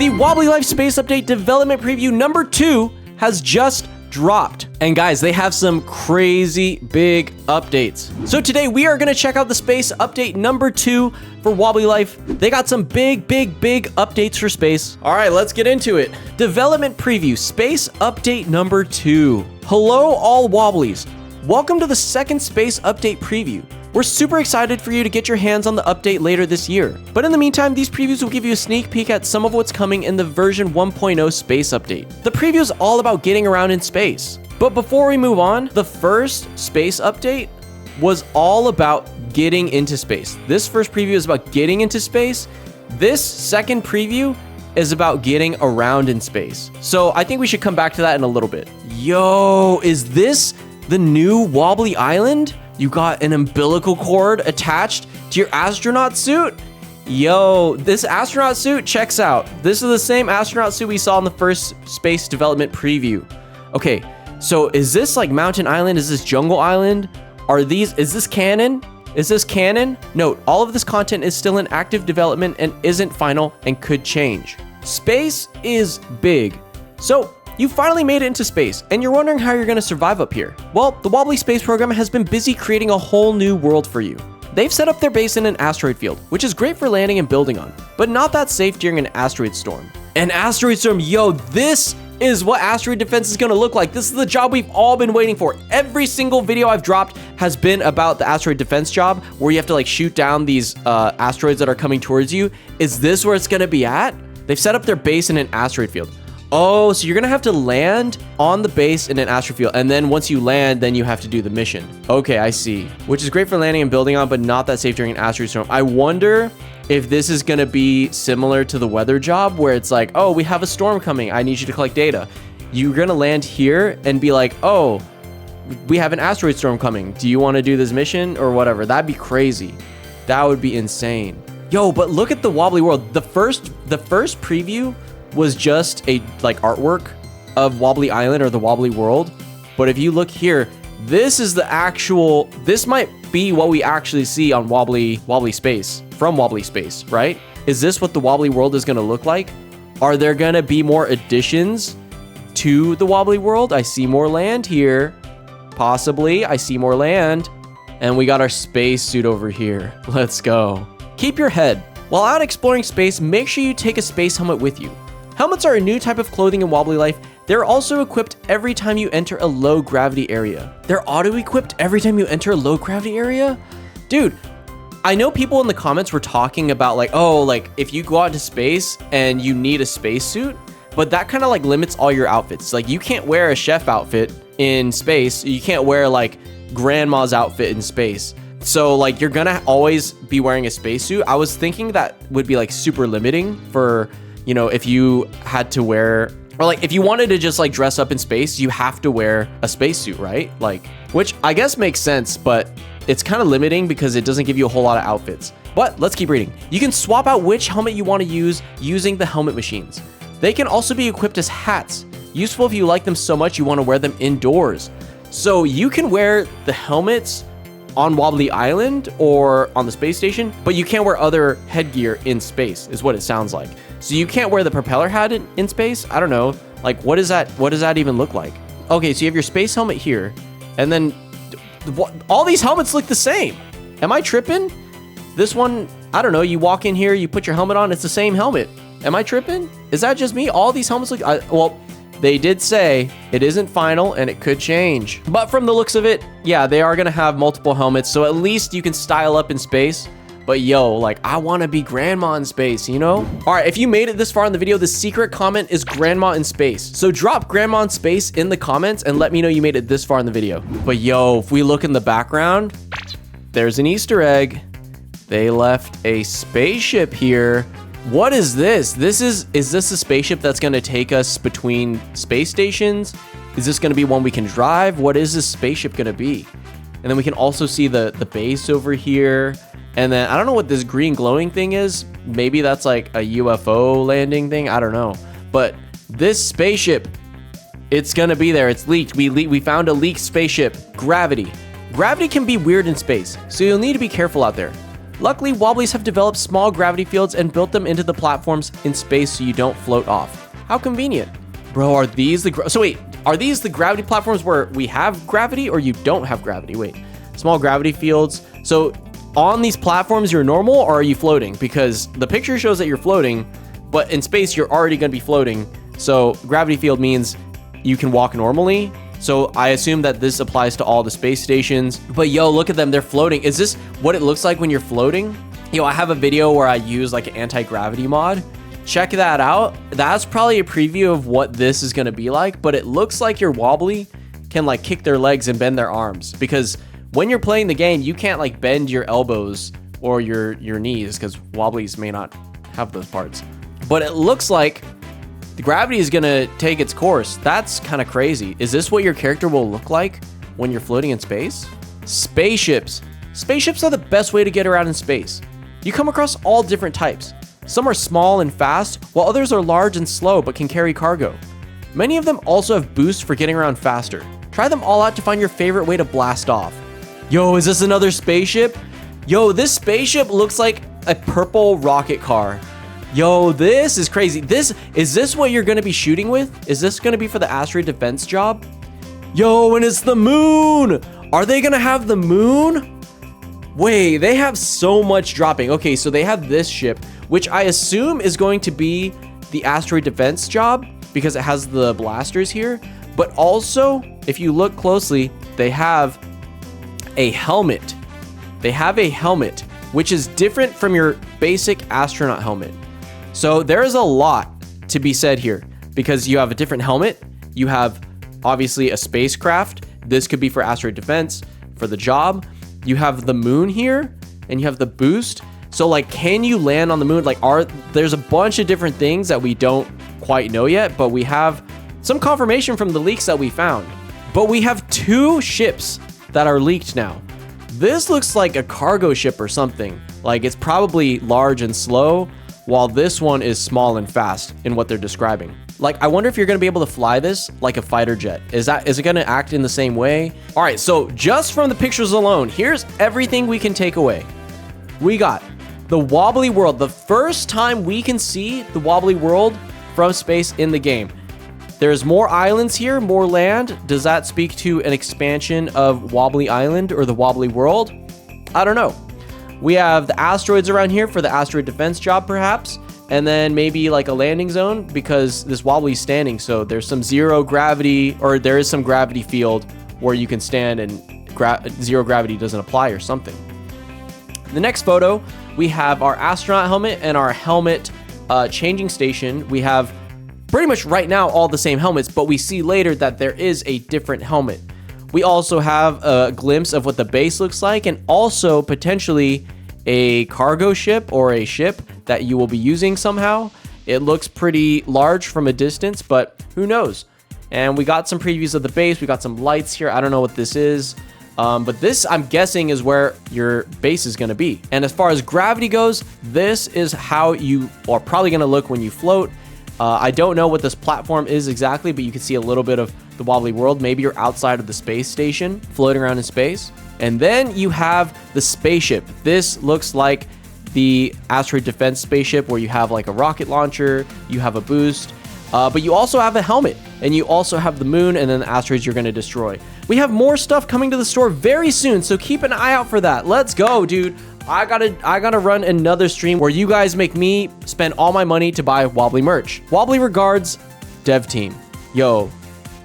The Wobbly Life Space Update Development Preview number 2 has just dropped. And guys, they have some crazy big updates. So today we are gonna check out the Space Update number 2 for Wobbly Life. They got some big updates for space. All right, let's get into it. Development Preview, Space Update number 2. Hello all Wobblies. Welcome to the second Space Update Preview. We're super excited for you to get your hands on the update later this year. But in the meantime, these previews will give you a sneak peek at some of what's coming in the version 1.0 space update. The preview is all about getting around in space. But before we move on, the first space update was all about getting into space. This first preview is about getting into space. This second preview is about getting around in space. So I think we should come back to that in a little bit. Yo, is this the new Wobbly Island? You got an umbilical cord attached to your astronaut suit? Yo, this astronaut suit checks out. This is the same astronaut suit we saw in the first space development preview. Okay, so is this like Mountain Island? Is this Jungle Island? Is this canon? Is this canon? Note, all of this content is still in active development and isn't final and could change. Space is big. So, you finally made it into space, and you're wondering how you're going to survive up here. Well, the Wobbly Space Program has been busy creating a whole new world for you. They've set up their base in an asteroid field, which is great for landing and building on, but not that safe during an asteroid storm. An asteroid storm, yo, this is what asteroid defense is going to look like. This is the job we've all been waiting for. Every single video I've dropped has been about the asteroid defense job, where you have to like shoot down these asteroids that are coming towards you. Is this where it's going to be at? They've set up their base in an asteroid field. Oh, so you're gonna have to land on the base in an asteroid field, and then once you land, then you have to do the mission. Okay, I see. Which is great for landing and building on, but not that safe during an asteroid storm. I wonder if this is gonna be similar to the weather job, where it's like, oh, we have a storm coming. I need you to collect data. You're gonna land here and be like, oh, we have an asteroid storm coming. Do you wanna do this mission or whatever? That'd be crazy. That would be insane. Yo, but look at the Wobbly world. The first preview was just a like artwork of Wobbly Island or the Wobbly world. But if you look here, this is the actual, this might be what we actually see on Wobbly Space, from Wobbly Space, right? Is this what the Wobbly world is gonna look like? Are there gonna be more additions to the Wobbly world? I see more land here. Possibly, I see more land. And we got our space suit over here. Let's go. Keep your head. While out exploring space, make sure you take a space helmet with you. Helmets are a new type of clothing in Wobbly Life. They're also equipped every time you enter a low gravity area. They're auto-equipped every time you enter a low gravity area? Dude, I know people in the comments were talking about like, oh, like if you go out into space and you need a spacesuit, but that kind of like limits all your outfits. Like you can't wear a chef outfit in space. You can't wear like grandma's outfit in space. So like you're gonna always be wearing a spacesuit. I was thinking that would be like super limiting for, you know, if you had to wear, or like if you wanted to just like dress up in space, you have to wear a spacesuit, right? Like, which I guess makes sense, but it's kind of limiting because it doesn't give you a whole lot of outfits. But let's keep reading. You can swap out which helmet you want to use using the helmet machines. They can also be equipped as hats, useful if you like them so much you want to wear them indoors. So you can wear the helmets on Wobbly Island or on the space station, but you can't wear other headgear in space, is what it sounds like. So you can't wear the propeller hat in space? I don't know. Like, what is that? What does that even look like? Okay, so you have your space helmet here, and then all these helmets look the same. Am I tripping? This one, I don't know. You walk in here, you put your helmet on, it's the same helmet. Am I tripping? Is that just me? All these helmets look, well, they did say it isn't final and it could change. But from the looks of it, yeah, they are gonna have multiple helmets, so at least you can style up in space. But yo, like, I wanna be grandma in space, you know? All right, if you made it this far in the video, the secret comment is grandma in space. So drop grandma in space in the comments and let me know you made it this far in the video. But yo, if we look in the background, there's an Easter egg. They left a spaceship here. What is this? Is this a spaceship that's gonna take us between space stations? Is this gonna be one we can drive? What is this spaceship gonna be? And then we can also see the base over here. And then I don't know what this green glowing thing is. Maybe that's like a UFO landing thing. I don't know. But this spaceship, it's gonna be there. It's leaked. We found a leaked spaceship. Gravity. Gravity can be weird in space, so you'll need to be careful out there. Luckily, Wobblies have developed small gravity fields and built them into the platforms in space so you don't float off. How convenient. Bro, are these the... So wait, are these the gravity platforms where we have gravity or you don't have gravity? Wait, small gravity fields. So on these platforms, you're normal or are you floating? Because the picture shows that you're floating, but in space, you're already going to be floating. So gravity field means you can walk normally. So I assume that this applies to all the space stations. But yo, look at them, they're floating. Is this what it looks like when you're floating? Yo, I have a video where I use like an anti-gravity mod. Check that out. That's probably a preview of what this is gonna be like, but it looks like your Wobbly can like kick their legs and bend their arms, because when you're playing the game, you can't like bend your elbows or your knees because Wobblies may not have those parts. But it looks like the gravity is gonna take its course. That's kind of crazy. Is this what your character will look like when you're floating in space? Spaceships. Spaceships are the best way to get around in space. You come across all different types. Some are small and fast, while others are large and slow but can carry cargo. Many of them also have boosts for getting around faster. Try them all out to find your favorite way to blast off. Yo, is this another spaceship? Yo, this spaceship looks like a purple rocket car. Yo, this is crazy. Is this what you're gonna be shooting with? Is this gonna be for the asteroid defense job? Yo, and it's the moon. Are they gonna have the moon? Wait, they have so much dropping. Okay, so they have this ship, which I assume is going to be the asteroid defense job because it has the blasters here. But also, if you look closely, they have a helmet. They have a helmet, which is different from your basic astronaut helmet. So there is a lot to be said here because you have a different helmet. You have obviously a spacecraft. This could be for asteroid defense, for the job. You have the moon here and you have the boost. So like, can you land on the moon? Like, there's a bunch of different things that we don't quite know yet, but we have some confirmation from the leaks that we found. But we have 2 ships that are leaked now. This looks like a cargo ship or something. Like, it's probably large and slow, while this one is small and fast in what they're describing. Like, I wonder if you're gonna be able to fly this like a fighter jet. Is it gonna act in the same way? All right, so just from the pictures alone, here's everything we can take away. We got the Wobbly world, the first time we can see the Wobbly world from space in the game. There's more islands here, more land. Does that speak to an expansion of Wobbly Island or the Wobbly world? I don't know. We have the asteroids around here for the asteroid defense job, perhaps. And then maybe like a landing zone because this Wobbly's standing. So there's some zero gravity, or there is some gravity field where you can stand and zero gravity doesn't apply or something. The next photo, we have our astronaut helmet and our helmet changing station. We have pretty much right now all the same helmets, but we see later that there is a different helmet. We also have a glimpse of what the base looks like, and also potentially a cargo ship or a ship that you will be using somehow. It looks pretty large from a distance, but who knows? And we got some previews of the base. We got some lights here. I don't know what this is. But this, I'm guessing, is where your base is going to be. And as far as gravity goes, this is how you are probably going to look when you float. I don't know what this platform is exactly, but you can see a little bit of the Wobbly world. Maybe you're outside of the space station, floating around in space. And then you have the spaceship. This looks like the asteroid defense spaceship where you have like a rocket launcher, you have a boost, but you also have a helmet, and you also have the moon and then the asteroids you're going to destroy. We have more stuff coming to the store very soon, so keep an eye out for that. Let's go, dude. I gotta run another stream where you guys make me spend all my money to buy Wobbly merch. Wobbly regards, dev team. Yo,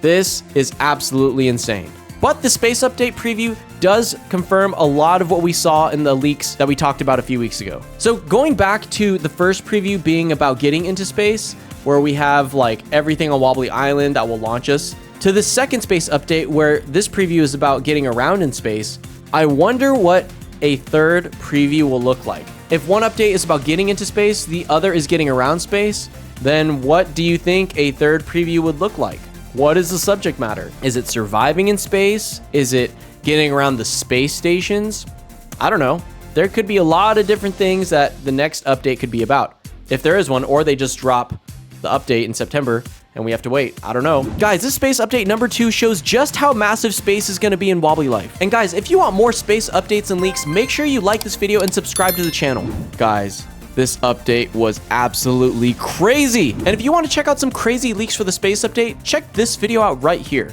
this is absolutely insane. But the space update preview does confirm a lot of what we saw in the leaks that we talked about a few weeks ago. So going back to the first preview being about getting into space, where we have like everything on Wobbly Island that will launch us, to the second space update where this preview is about getting around in space, I wonder what a third preview will look like. If one update is about getting into space, the other is getting around space, then what do you think a third preview would look like? What is the subject matter? Is it surviving in space? Is it getting around the space stations? I don't know. There could be a lot of different things that the next update could be about. If there is one, or they just drop the update in September and we have to wait. I don't know. Guys, this space update number 2 shows just how massive space is going to be in Wobbly Life. And guys, if you want more space updates and leaks, make sure you like this video and subscribe to the channel. Guys, this update was absolutely crazy. And if you want to check out some crazy leaks for the space update, check this video out right here.